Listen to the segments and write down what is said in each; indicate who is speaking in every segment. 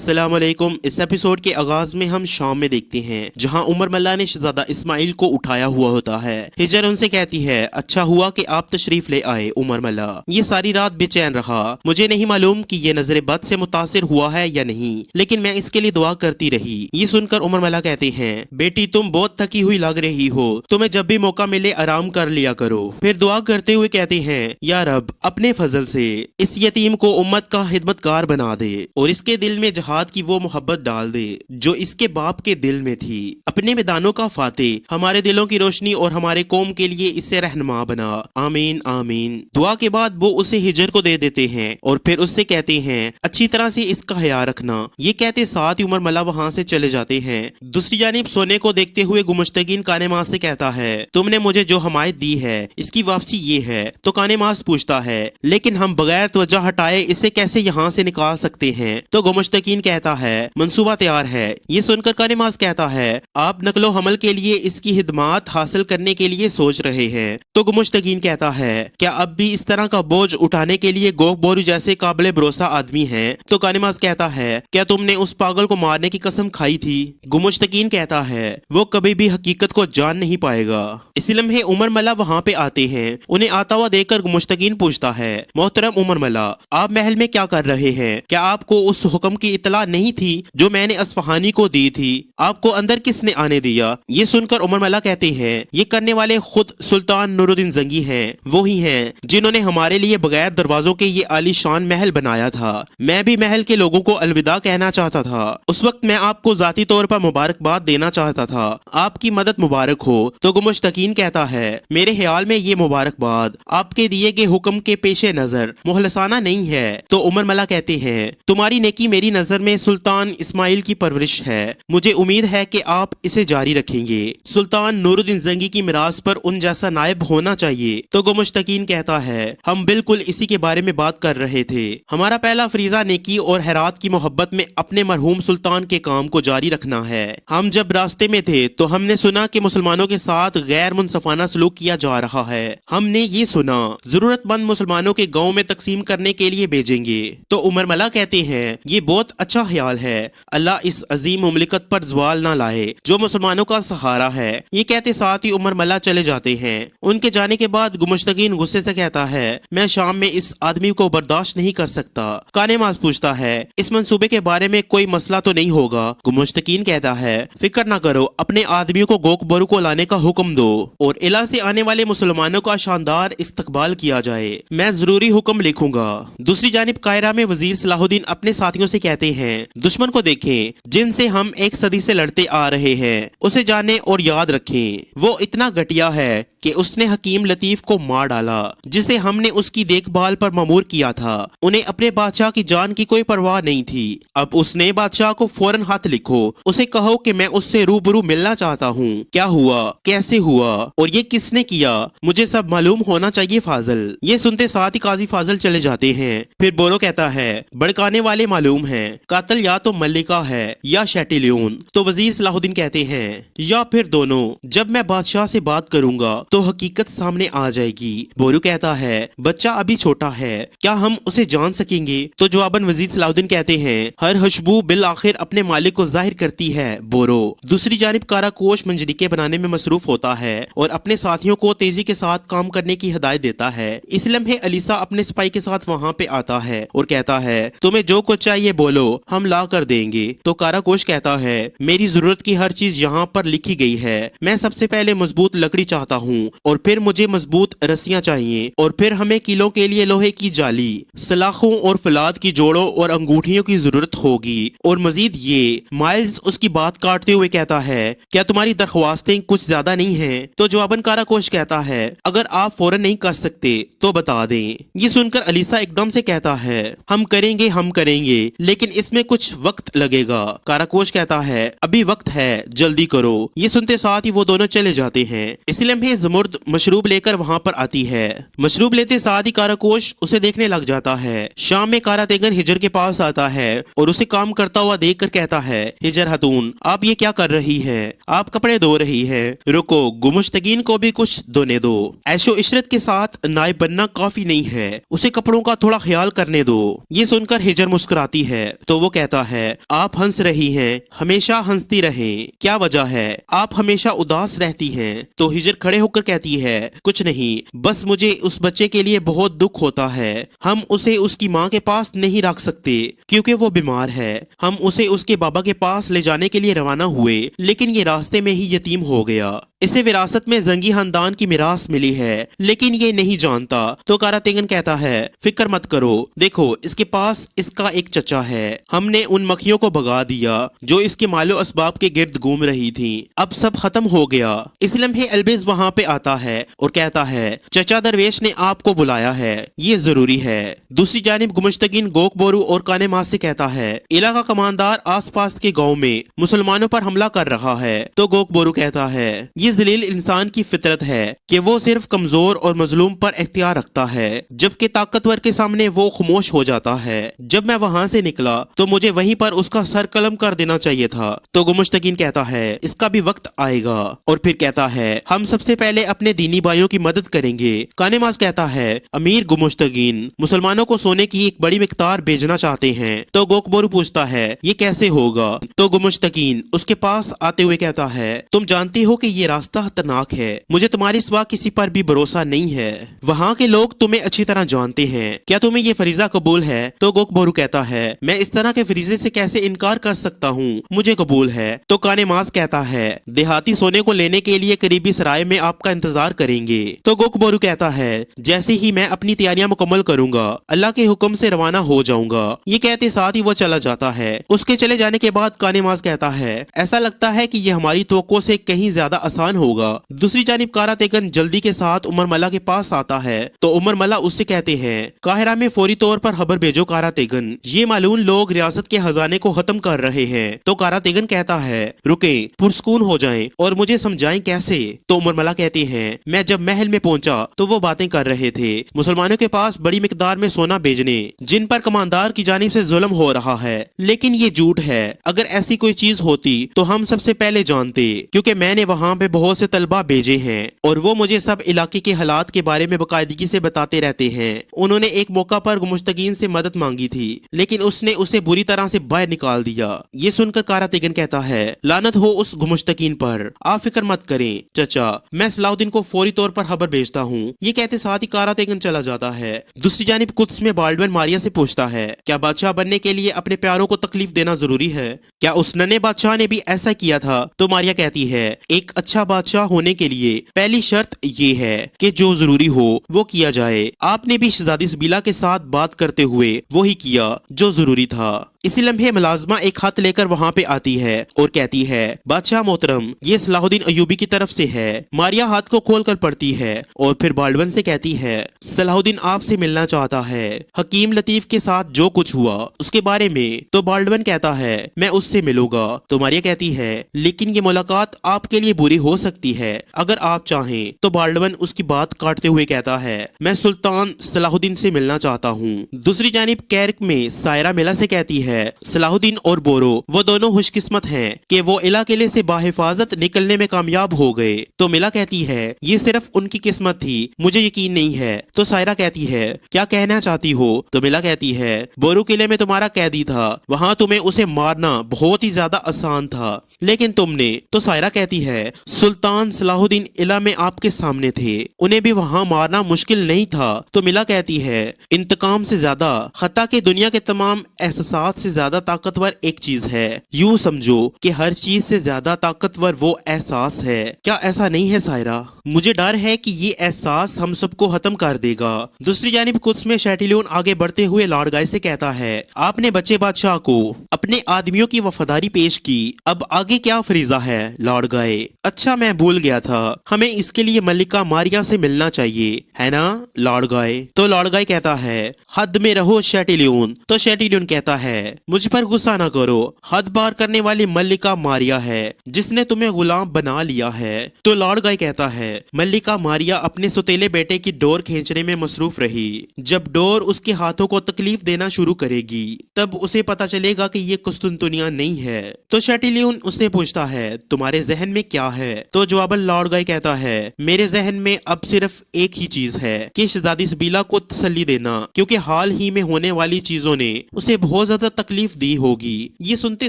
Speaker 1: अस्सलाम वालेकुम। इस एपिसोड के आगाज में हम शाम में देखते हैं जहां उमर मल्ला ने शहजादा इस्माइल को उठाया हुआ होता है। हिजर उनसे कहती है, अच्छा हुआ कि आप तशरीफ ले आए उमर मल्ला, ये सारी रात बेचैन रहा। मुझे नहीं मालूम कि ये नजर बद से मुतासिर हुआ है या नहीं, लेकिन मैं इसके लिए दुआ करती रही। ये सुनकर उमर मल्ला कहते हैं, बेटी तुम बहुत थकी हुई लग रही हो, तुम्हें जब भी मौका मिले आराम कर लिया करो। फिर दुआ करते हुए कहते हैं, या रब अपने फजल से इस यतीम को उम्मत का खिदमतगार बना दे और इसके दिल में जहाद की वो मोहब्बत डाल दे जो इसके बाप के दिल में थी। अपने मैदानों का फातेह, हमारे दिलों की रोशनी और हमारे कौम के लिए इससे रहनुमा बना। आमीन आमीन। दुआ के बाद वो उसे हिजर को दे देते हैं और फिर उससे कहते हैं, अच्छी तरह से इसका ख्याल रखना। ये कहते साथ ही उमर मल्ला वहाँ से चले जाते हैं। दूसरी जानिब सोने को देखते हुए गुमुश्तगीन काने मास से कहता है, तुमने मुझे जो हमायत दी है इसकी वापसी ये है। तो काने मास पूछता है, लेकिन हम बगैर तवज्जो हटाए इसे कैसे यहाँ से निकाल सकते हैं? तो गुमुश्तगीन कहता है, मंसूबा तैयार है। ये सुनकर कानिमास कहता है, आप नकलो हमल के लिए इसकी हिदमात हासिल करने के लिए सोच रहे हैं। तो गुमुश्तगीन कहता है, क्या अब भी इस तरह का बोझ उठाने के लिए गोग बोरू जैसे काबिल भरोसा आदमी है? तो कानिमास कहता है, क्या तुमने उस पागल को मारने की कसम खाई थी? गुमुश्तगीन कहता है, वो कभी भी हकीकत को जान नहीं पाएगा। इसी लम्हे उमर मल्ला वहाँ पे आते हैं। उन्हें आता हुआ देखकर गुमुश्तगीन पूछता है, मोहतरम उमर मल्ला, आप महल में क्या कर रहे हैं? क्या आपको उस हुक्म की इतला नहीं थी जो मैंने अस्फहानी को दी थी? आपको अंदर किसने आने दिया? ये सुनकर उमर मल्ला कहते हैं, ये करने वाले खुद सुल्तान नूरुद्दीन जंगी हैं। वो ही हैं जिन्होंने हमारे लिए बगैर दरवाजों के ये आलीशान महल बनाया था। मैं भी महल के लोगों को अलविदा कहना चाहता था। उस वक्त मैं आपको जाती तौर पर मुबारकबाद देना चाहता था। आपकी मदद मुबारक हो। तो गुमुश्तगीन कहता है, मेरे ख्याल में ये मुबारकबाद आपके दिए गए हुक्म के पेश नजर मुखलसाना नहीं है। तो उमर मल्ला कहते हैं, तुम्हारी नेकी मेरी नजर में सुल्तान इस्माइल की परवरिश है। मुझे उम्मीद है कि आप इसे जारी रखेंगे। सुल्तान नूरुद्दीन जंगी की मिरास पर उन जैसा नायब होना चाहिए। तो गुमुश्तगीन कहता है, हम बिल्कुल इसी के बारे में बात कर रहे थे। हमारा पहला फरीजा नेकी और हैरात की मोहब्बत में अपने मरहूम सुल्तान के काम को जारी रखना है। हम जब रास्ते में थे तो हमने सुना कि मुसलमानों के साथ गैर मुनसफाना सलूक किया जा रहा है। हमने ये सुना, जरूरतमंद मुसलमानों के गाँव में तकसीम करने के लिए भेजेंगे। तो उमर मल्ला कहते हैं, ये बहुत अच्छा ख्याल है। अल्लाह इस अजीम मुमलिकत पर जवाल ना लाए जो मुसलमानों का सहारा है। ये कहते साथ ही उमर मल्ला चले जाते हैं। उनके जाने के बाद गुमुश्तगीन गुस्से से कहता है, मैं शाम में इस आदमी को बर्दाश्त नहीं कर सकता। काने मास पूछता है, इस मंसूबे के बारे में कोई मसला तो नहीं होगा? गुमुश्तगीन कहता है, फिक्र ना करो, अपने आदमियों को गोक बोरू को लाने का हुक्म दो और इला से आने वाले मुसलमानों का शानदार इस्तकबाल किया जाए। मैं जरूरी हुक्म लिखूंगा। दूसरी जानिब कायरा में वजीर सलाहुद्दीन अपने साथियों से कहते हैं, दुश्मन को देखें जिनसे हम एक सदी से लड़ते आ रहे हैं, उसे जाने और याद रखें। वो इतना घटिया है कि उसने हकीम लतीफ को मार डाला जिसे हमने उसकी देखभाल पर ममूर किया था। उन्हें अपने बादशाह की जान की कोई परवाह नहीं थी। अब उसने बादशाह को फौरन हाथ लिखो, उसे कहो कि मैं उससे रूबरू मिलना चाहता हूँ। क्या हुआ, कैसे हुआ और ये किसने किया, मुझे सब मालूम होना चाहिए फाजल। ये सुनते साथ ही काजी फाजल चले जाते हैं। फिर बोरो कहता है, भड़काने वाले मालूम हैं, कातिल या तो मल्लिका है या शैटिलियन। तो वजीर सलाहुद्दीन कहते हैं, या फिर दोनों। जब मैं बादशाह से बात करूंगा तो हकीकत सामने आ जाएगी। बोरो कहता है, बच्चा अभी छोटा है, क्या हम उसे जान सकेंगे? तो जवाबन वजीर सलाहुद्दीन कहते हैं, हर खुशबू बिल आखिर अपने मालिक को जाहिर करती है बोरो। दूसरी जानिब काराकोश मंजरीके बनाने में मसरूफ होता है और अपने साथियों को तेजी के साथ काम करने की हिदायत देता है। इस लम्हे अलीसा अपने सिपाही के साथ वहाँ पे आता है और कहता है, तुम्हें जो कुछ चाहिए बोलो, हम ला कर देंगे। तो काराकोश कहता है, मेरी जरूरत की हर चीज यहाँ पर लिखी गई है। मैं सबसे पहले मजबूत लकड़ी चाहता हूँ और फिर मुझे मजबूत रस्सियाँ चाहिए और फिर हमें किलों के लिए लोहे की जाली, सलाखों और फलाद की जोड़ों और अंगूठियों की जरूरत होगी और मजीद ये। माइल्स उसकी बात काटते हुए कहता है, क्या तुम्हारी दरख्वास्तें कुछ ज्यादा नहीं है? तो जवाबन काराकोश कहता है, अगर आप फौरन नहीं कर सकते तो बता दें। ये सुनकर अलीसा एकदम से कहता है, हम करेंगे, लेकिन इसमें कुछ वक्त लगेगा। काराकोश कहता है, अभी वक्त है, जल्दी करो। ये सुनते साथ ही वो दोनों चले जाते हैं। इसी लम्हे ज़मुर्द मशरूब लेकर वहाँ पर आती है। मशरूब लेते साथ ही काराकोश उसे देखने लग जाता है। शाम में कारा तेगन हिजर के पास आता है और उसे काम करता हुआ देख कर कहता है, हिजर हतून, आप ये क्या कर रही है? आप कपड़े धो रही है, रुको, गुमुश्तगीन को भी कुछ धोने दो। ऐशो इशरत के साथ नायब बनना काफी नहीं है, उसे कपड़ों का थोड़ा ख्याल करने दो। ये सुनकर हिजर मुस्कुराती है तो تو وہ کہتا ہے آپ ہنس رہی ہیں، ہمیشہ ہنستی رہیں، کیا وجہ ہے؟ آپ ہمیشہ اداس رہتی ہیں۔ تو ہجر کھڑے ہو کر کہتی ہے کچھ نہیں، بس مجھے اس بچے کے لیے بہت دکھ ہوتا ہے، ہم اسے اس کی ماں کے پاس نہیں رکھ سکتے کیونکہ وہ بیمار ہے، ہم اسے اس کے بابا کے پاس لے جانے کے لیے روانہ ہوئے لیکن یہ راستے میں ہی یتیم ہو گیا، اسے وراثت میں زنگی خاندان کی میراث ملی ہے لیکن یہ نہیں جانتا۔ تو کاراتیگن کہتا ہے فکر مت کرو، دیکھو اس کے پاس اس کا ایک چچا ہے، ہم نے ان مکھیوں کو بھگا دیا جو اس کے مال و اسباب کے گرد گھوم رہی تھیں، اب سب ختم ہو گیا۔ اس لمحے البز وہاں پہ آتا ہے اور کہتا ہے چچا درویش نے آپ کو بلایا ہے، یہ ضروری ہے۔ دوسری جانب گمشتگین گوک بورو اور کانے ماس سے کہتا ہے علاقہ کماندار آس پاس کے گاؤں میں مسلمانوں پر حملہ کر رہا ہے۔ تو گوک بورو کہتا ہے یہ ذلیل انسان کی فطرت ہے کہ وہ صرف کمزور اور مظلوم پر اختیار رکھتا ہے جبکہ طاقتور کے سامنے وہ خاموش ہو جاتا ہے، جب میں وہاں سے نکلا تو مجھے وہیں پر اس کا سر قلم کر دینا چاہیے تھا۔ تو گمشتگین کہتا ہے اس کا بھی وقت آئے گا، اور پھر کہتا ہے ہم سب سے پہلے اپنے دینی بھائیوں کی مدد کریں گے۔ کانے ماس کہتا ہے امیر گمشتگین مسلمانوں کو سونے کی ایک بڑی مقدار بھیجنا چاہتے ہیں۔ تو گوک بورو پوچھتا ہے یہ کیسے ہوگا؟ تو گمشتگین اس کے پاس آتے ہوئے کہتا ہے تم جانتے ہو کہ یہ راستہ خطرناک ہے، مجھے تمہارے سوا کسی پر بھی بھروسہ نہیں ہے، وہاں کے لوگ تمہیں اچھی طرح جانتے ہیں، کیا تمہیں یہ فریضہ قبول ہے؟ تو گوک بورو کہتا ہے میں اس طرح کے فریضے سے کیسے انکار کر سکتا ہوں، مجھے قبول ہے۔ تو کانے ماس کہتا ہے دیہاتی سونے کو لینے کے لیے قریبی سرائے میں آپ کا انتظار کریں گے۔ تو گوک بورو کہتا ہے جیسے ہی میں اپنی تیاریاں مکمل کروں گا اللہ کے حکم سے روانہ ہو جاؤں گا۔ یہ کہتے ساتھ ہی وہ چلا جاتا ہے۔ اس کے چلے جانے کے بعد کانے ماس کہتا ہے ایسا لگتا ہے کہ یہ ہماری توقع سے کہیں زیادہ آسان ہوگا۔ دوسری جانب کاراتیگن جلدی کے ساتھ عمر ملا کے پاس آتا ہے تو عمر ملا اس سے کہتے ہیں قاہرہ میں فوری طور پر خبر بھیجو کاراتیگن، یہ معلوم لوگ ریاست کے خزانے کو ختم کر رہے ہیں۔ تو کاراتیگن کہتا ہے رکیں، پرسکون ہو جائیں اور مجھے سمجھائیں کیسے؟ تو عمر ملا کہتے ہیں میں جب محل میں پہنچا تو وہ باتیں کر رہے تھے مسلمانوں کے پاس بڑی مقدار میں سونا بھیجنے جن پر کماندار کی جانب سے ظلم ہو رہا ہے، لیکن یہ جھوٹ ہے، اگر ایسی کوئی چیز ہوتی تو ہم سب سے پہلے جانتے کیونکہ میں نے وہاں پہ بہت سے طلبہ بھیجے ہیں اور وہ مجھے سب علاقے کے حالات کے بارے میں باقاعدگی سے بتاتے رہتے ہیں۔ انہوں نے ایک موقع پر گمشتگین سے مدد مانگی تھی لیکن اس نے اسے بری طرح سے باہر نکال دیا۔ یہ سن کر کاراتیگن کہتا ہے لعنت ہو اس گمشتگین پر، آپ فکر مت کریں چچا، میں صلاح الدین کو فوری طور پر خبر بھیجتا ہوں۔ یہ کہتے ساتھ ہی کاراتیگن چلا جاتا ہے۔ دوسری جانب قدس میں بالڈون ماریا سے پوچھتا ہے کیا بادشاہ بننے کے لیے اپنے پیاروں کو تکلیف دینا ضروری ہے؟ کیا اس ننے بادشاہ نے بھی ایسا کیا تھا؟ تو ماریا کہتی ہے ایک اچھا بادشاہ ہونے کے لیے پہلی شرط یہ ہے کہ جو ضروری ہو وہ کیا جائے، آپ نے بھی شہزادی سبیلا کے ساتھ بات کرتے ہوئے وہی کیا جو ضروری تھا۔ اسی لمحے ملازمہ ایک خط لے کر وہاں پہ آتی ہے اور کہتی ہے بادشاہ محترم یہ صلاح الدین ایوبی کی طرف سے ہے۔ ماریا ہاتھ کو کھول کر پڑھتی ہے اور پھر بالڈون سے کہتی ہے صلاح الدین آپ سے ملنا چاہتا ہے، حکیم لطیف کے ساتھ جو کچھ ہوا اس کے بارے میں۔ تو بالڈون کہتا ہے میں اس سے ملوں گا۔ تو ماریا کہتی ہے لیکن یہ ملاقات آپ کے لیے بری ہو سکتی ہے، اگر آپ چاہیں۔ تو بالڈون اس کی بات کاٹتے ہوئے کہتا ہے میں سلطان صلاح الدین سے ملنا چاہتا ہوں۔ دوسری جانب کیرک میں سائرہ ملا سے کہتی ہے صلاح الدین اور بورو وہ دونوں خوش قسمت ہیں کہ وہ الہ قلعے سے بحفاظت نکلنے میں کامیاب ہو گئے۔ تو ملا کہتی ہے یہ صرف ان کی قسمت تھی، مجھے یقین نہیں ہے۔ تو سائرہ کہتی ہے کیا کہنا چاہتی ہو؟ تو ملا کہتی ہے بورو قلعے میں تمہارا قیدی تھا، وہاں تمہیں اسے مارنا بہت ہی زیادہ آسان تھا لیکن تم نے۔ تو سائرہ کہتی ہے سلطان صلاح الدین الہ میں آپ کے سامنے تھے، انہیں بھی وہاں مارنا مشکل نہیں تھا۔ تو ملا کہتی ہے انتقام سے زیادہ خطا کہ دنیا کے تمام احساسات سے زیادہ طاقتور ایک چیز ہے، یوں سمجھو کہ ہر چیز سے زیادہ طاقتور وہ احساس ہے۔ کیا ایسا نہیں ہے سائرہ؟ مجھے ڈر ہے کہ یہ احساس ہم سب کو ختم کر دے گا۔ دوسری جانب قدس میں شیٹیلیون آگے بڑھتے ہوئے لارڈ گائے سے کہتا ہے آپ نے بچے بادشاہ کو اپنے آدمیوں کی وفاداری پیش کی، اب آگے کیا فریضہ ہے؟ لارڈ گائے اچھا میں بھول گیا تھا، ہمیں اس کے لیے ملکہ ماریا سے ملنا چاہیے ہے نا لارڈ گائے؟ تو لارڈ گائے کہتا ہے حد میں رہو شیٹیلیون۔ تو شیٹیلیون کہتا ہے مجھ پر غصہ نہ کرو، حد پار کرنے والی ملکہ ماریا ہے جس نے تمہیں غلام بنا لیا ہے۔ تو لارڈ گائے کہتا ہے ملکہ ماریا اپنے سوتیلے بیٹے کی ڈور کھینچنے میں مصروف رہی، جب ڈور اس کے ہاتھوں کو تکلیف دینا شروع کرے گی تب اسے پتا چلے گا کہ یہ ये कुस्तुनतुनिया नहीं है। तो शैटिलियन उससे पूछता है तुम्हारे जहन में क्या है? तो जवाबन लॉर्ड गाय कहता है मेरे जहन में अब सिर्फ एक ही चीज है कि शहजादी सबीला को तसल्ली देना, क्योंकि हाल ही में होने वाली चीजों ने उसे बहुत ज्यादा तकलीफ दी होगी। ये सुनते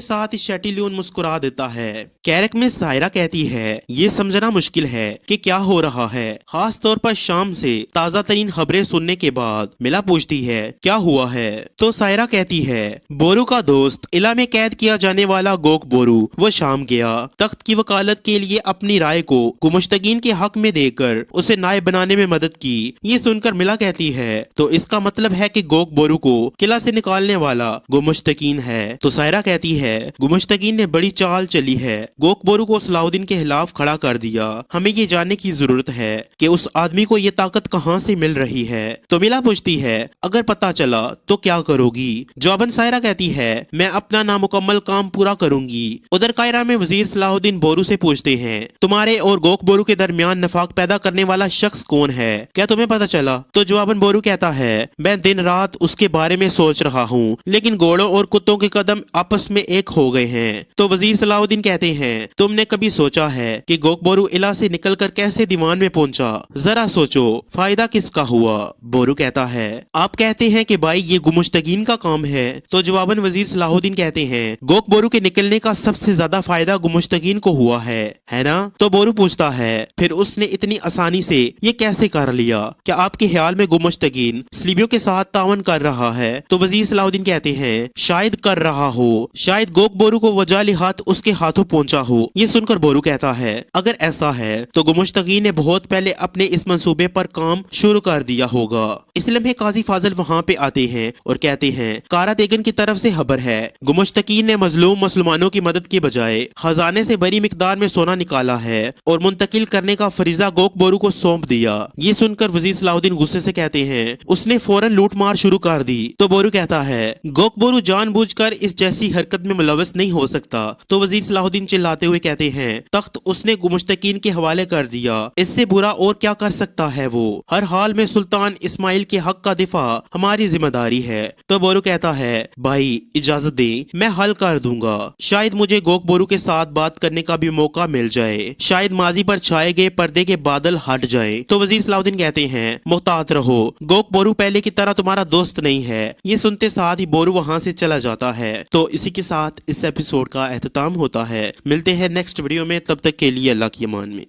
Speaker 1: साथ ही शैटिलियन मुस्कुरा देता है। कैरक में सायरा कहती है ये समझना मुश्किल है कि क्या हो रहा है, खास तौर पर शाम से ताजा तरीन खबरें सुनने के बाद। मिला पूछती है क्या हुआ है? तो सायरा कहती है बोरू का दोस्त इला में कैद किया जाने वाला गोक बोरू वो शाम गया तख्त की वकालत के लिए अपनी राय को गुमुश्तगीन के हक में देकर उसे नायब बनाने में मदद की। ये सुनकर मिला कहती है तो इसका मतलब है कि गोक बोरू को किला से निकालने वाला गुमुश्तगीन है। तो सायरा कहती है गुमुश्तगीन ने बड़ी चाल चली है, गोक बोरू को सलाउद्दीन के खिलाफ खड़ा कर दिया। हमें ये जानने की जरूरत है कि उस आदमी को ये ताकत कहाँ से मिल रही है। तो मिला पूछती है अगर पता चला तो क्या करोगी? जवाबन सायरा कहती है मैं अपना नामुकम्मल काम पूरा करूंगी। उधर कायरा में वजीर सलाहुद्दीन बोरू से पूछते हैं तुम्हारे और गोक बोरू के दरमियान नफाक पैदा करने वाला शख्स कौन है, क्या तुम्हें पता चला? तो जवाबन बोरू कहता है मैं दिन रात उसके बारे में सोच रहा हूँ, लेकिन घोड़ों और कुत्तों के कदम आपस में एक हो गए हैं। तो वजीर सलाहुद्दीन कहते हैं तुमने कभी सोचा है कि गोक बोरू इला से निकलकर कैसे दीवान में पहुंचा? जरा सोचो फायदा किसका हुआ? बोरू कहता है आप कहते हैं कि भाई ये गुमुश्तगीन का काम है। तो जवाबन वजीर सलाहुद्दीन कहते हैं गोक बोरू के निकलने का सबसे ज्यादा फायदा गुमुश्तगीन को हुआ है ना? तो बोरू पूछता है फिर उसने इतनी आसानी से ये कैसे कर लिया? क्या आपके ख्याल में गुमुश्तगीन स्लीबियों के साथ तावन कर रहा है? तो वजीर सलाहुद्दीन कहते हैं शायद कर रहा हो, शायद गोक बोरू को वजाली हाथ उसके हाथों पहुंचा हो। ये सुनकर बोरू कहता है अगर ऐसा है तो गुमुश्तगीन ने बहुत पहले अपने इस मंसूबे पर काम शुरू कर दिया होगा। इस लम्हे काजी फाजिल वहाँ पे आते हैं और कहते हैं कारा देगन की तरफ से खबर है गुमुश्तगीन ने मजलूम मुसलमानों की मदद की बजाय खजाने से बड़ी मिकदार में सोना निकाला है और मुंतकिल करने का फरीजा गोक बोरू को सौंप दिया। ये सुनकर वजीर सलाहुद्दीन गुस्से से कहते हैं उसने फौरन लूट मार शुरू कर दी। तो बोरू कहता है गोक बोरू जानबूझकर इस जैसी हरकत में मुलव्वस नहीं हो सकता। तो वजीर सलाहुद्दीन चिल्लाते हुए कहते हैं तख्त उसने गुमुश्तगीन के हवाले कर दिया, इससे बुरा और क्या कर सकता है वो? हर हाल में सुल्तान इस्माइल के हक का दिफा हमारी जिम्मेदारी है। तो बोरू कहता है भाई इजाजत दे मैं हल कर दूंगा, शायद मुझे गोक बोरू के साथ बात करने का भी मौका मिल जाए, शायद माजी पर छाए गए पर्दे के बादल हट जाए। तो वजीर सलाहुद्दीन कहते हैं मुहतात रहो, गोक बोरू पहले की तरह तुम्हारा दोस्त नहीं है। ये सुनते साथ ही बोरू वहाँ से चला जाता है। तो इसी के साथ इस एपिसोड का एहतमाम होता है। मिलते हैं नेक्स्ट वीडियो में, तब तक के लिए अल्लाह की अमान में।